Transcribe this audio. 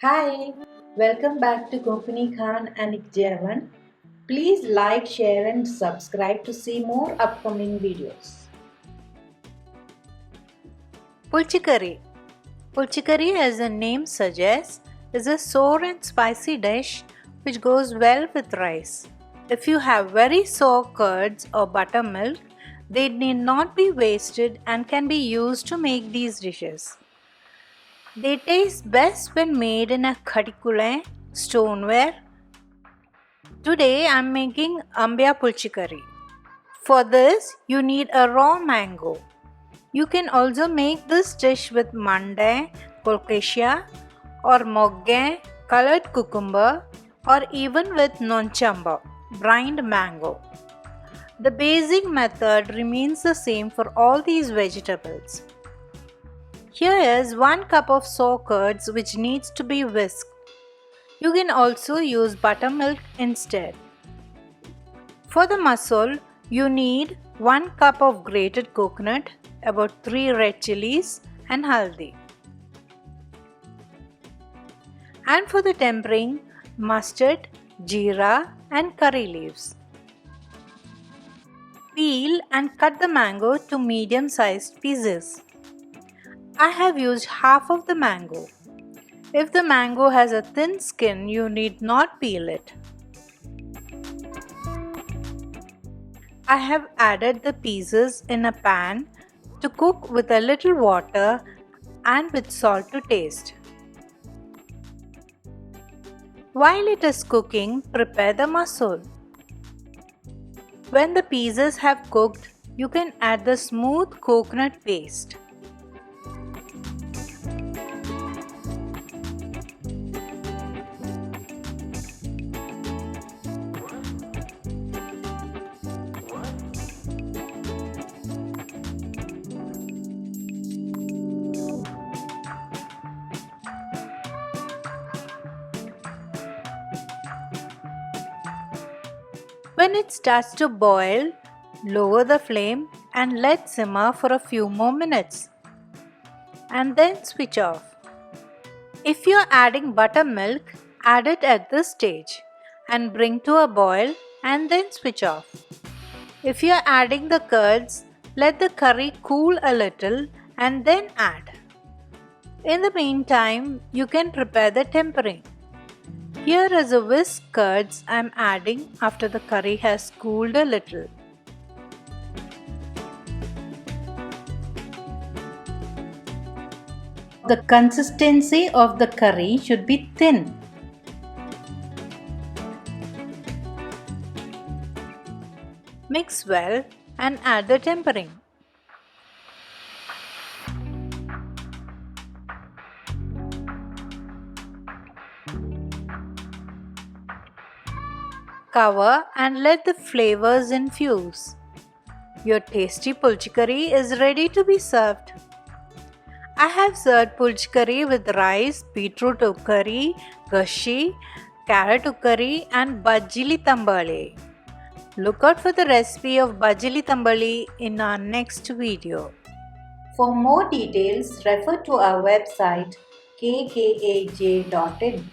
Hi, welcome back to Kokuni Khan and Ikjavan. Please like, share and subscribe to see more upcoming videos. Pulchikari. Pulchikari, as the name suggests, is a sour and spicy dish which goes well with rice. If you have very sour curds or buttermilk, they need not be wasted and can be used to make these dishes. They taste best when made in a khadikule stoneware. Today I am making ambya pulchikari. For this, you need a raw mango. You can also make this dish with mandai, colocacea or mogge, colored cucumber or even with nonchamba, brined mango. The basic method remains the same for all these vegetables. Here is 1 cup of sour curds which needs to be whisked. You can also use buttermilk instead. For the masala, you need 1 cup of grated coconut, about 3 red chilies and haldi. And for the tempering, mustard, jeera and curry leaves. Peel and cut the mango to medium sized pieces. I have used half of the mango. If the mango has a thin skin, you need not peel it. I have added the pieces in a pan to cook with a little water and with salt to taste. While it is cooking, prepare the masala. When the pieces have cooked, you can add the smooth coconut paste. When it starts to boil, lower the flame and let simmer for a few more minutes. And then switch off. If you are adding buttermilk, add it at this stage and bring to a boil and then switch off. If you are adding the curds, let the curry cool a little and then add. In the meantime, you can prepare the tempering. Here is a whisked curds I am adding after the curry has cooled a little. The consistency of the curry should be thin. Mix well and add the tempering. Cover and let the flavors infuse. Your tasty pulchikari is ready to be served. I have served pulchikari with rice, beetroot ukkari, gashi, carrot ukkari and bajili tambali. Look out for the recipe of bajili tambali in our next video. For more details, refer to our website kkaj.in.